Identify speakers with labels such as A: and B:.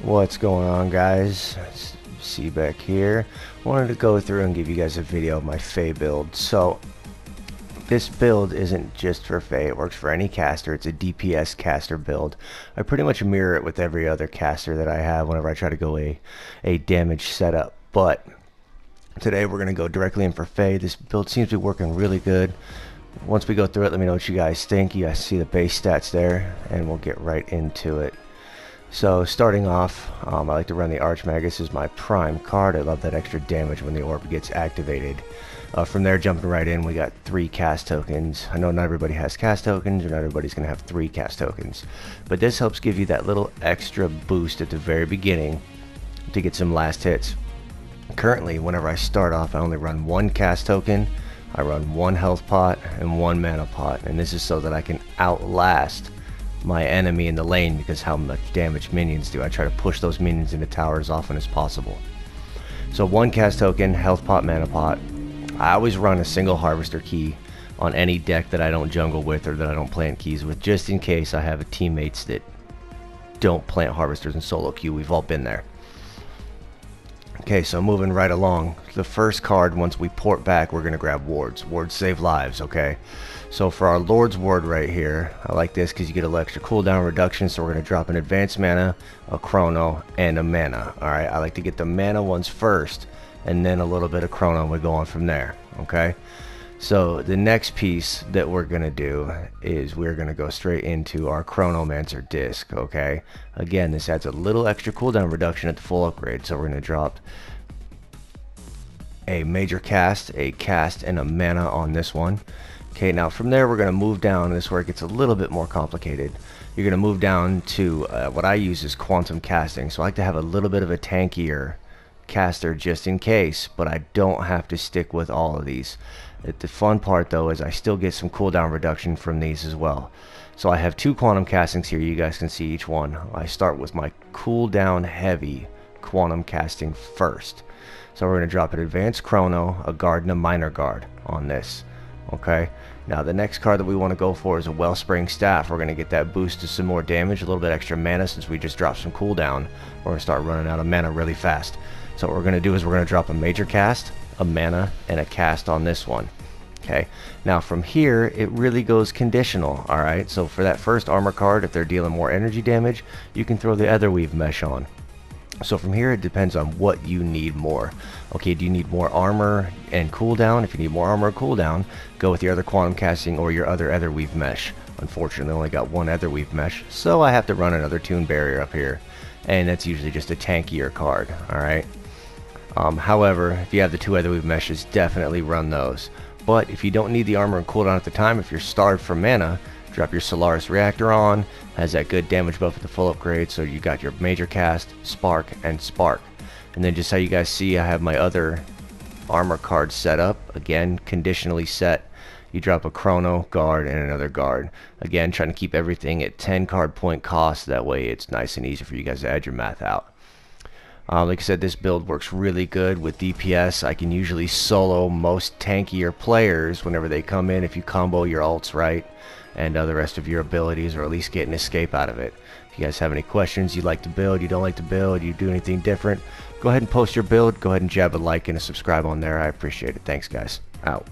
A: What's going on, guys? It's C-Beck here. Wanted to go through and give you guys a video of my Fey build. So this build isn't just for Fey, it works for any caster. It's a DPS caster build. I pretty much mirror it with every other caster that I have whenever I try to go a damage setup. But today we're going to go directly in for Fey. This build seems to be working really good. Once we go through it, let me know what you guys think. You guys see the base stats there, and we'll get right into it. So starting off, I like to run the Archmagus as my prime card. I love that extra damage when the orb gets activated. From there, jumping right in, we got 3 cast tokens. I know not everybody has cast tokens, or not everybody's going to have 3 cast tokens. But this helps give you that little extra boost at the very beginning to get some last hits. Currently, whenever I start off, I only run 1 cast token, I run 1 health pot, and 1 mana pot. And this is so that I can outlast my enemy in the lane, because how much damage minions do. I try to push those minions into tower as often as possible. So 1 cast token, health pot, mana pot. I always run a single harvester key on any deck that I don't jungle with or that I don't plant keys with, just in case I have teammates that don't plant harvesters in solo queue. We've all been there. Okay, so moving right along, the first card, once we port back, we're going to grab wards. Wards save lives, okay? So for our Lord's Ward right here, I like this because you get an extra cooldown reduction, so we're going to drop an advanced mana, a chrono, and a mana. Alright, I like to get the mana ones first, and then a little bit of chrono, and we go on from there, okay? So the next piece that we're going to do is we're going to go straight into our Chronomancer disc, okay? Again, this adds a little extra cooldown reduction at the full upgrade, so we're going to drop a major cast, a cast, and a mana on this one. Okay, now from there we're going to move down. This is where it gets a little bit more complicated. You're going to move down to what I use is quantum casting. So I like to have a little bit of a tankier caster just in case, but I don't have to stick with all of these. The fun part though is I still get some cooldown reduction from these as well. So I have 2 quantum castings here. You guys can see each one. I start with my cooldown heavy quantum casting first. So we're going to drop an advanced chrono, a guard, and a minor guard on this. Okay, now the next card that we want to go for is a Wellspring Staff. We're going to get that boost to some more damage, a little bit extra mana since we just dropped some cooldown. We're going to start running out of mana really fast. So what we're going to do is we're going to drop a major cast, a mana, and a cast on this one. Okay, now from here it really goes conditional. Alright, so for that first armor card, if they're dealing more energy damage, you can throw the Etherweave Mesh on. So from here it depends on what you need more. Okay, do you need more armor and cooldown? If you need more armor or cooldown, go with your other quantum casting or your other Etherweave Mesh. Unfortunately I only got 1 Etherweave Mesh, so I have to run another Tune Barrier up here, and that's usually just a tankier card. Alright, however, if you have the 2 Etherweave Meshes, definitely run those. But if you don't need the armor and cooldown at the time, if you're starved for mana, drop your Solaris Reactor on. Has that good damage buff at the full upgrade, so you got your major cast, spark, and spark. And then just how you guys see, I have my other armor cards set up. Again, conditionally set. You drop a chrono, guard, and another guard. Again, trying to keep everything at 10 card point cost. That way it's nice and easy for you guys to add your math out. Like I said, this build works really good with DPS. I can usually solo most tankier players whenever they come in if you combo your ults right and the rest of your abilities, or at least get an escape out of it. If you guys have any questions, you like to build, you don't like to build, you do anything different, go ahead and post your build. Go ahead and jab a like and a subscribe on there. I appreciate it. Thanks, guys. Out.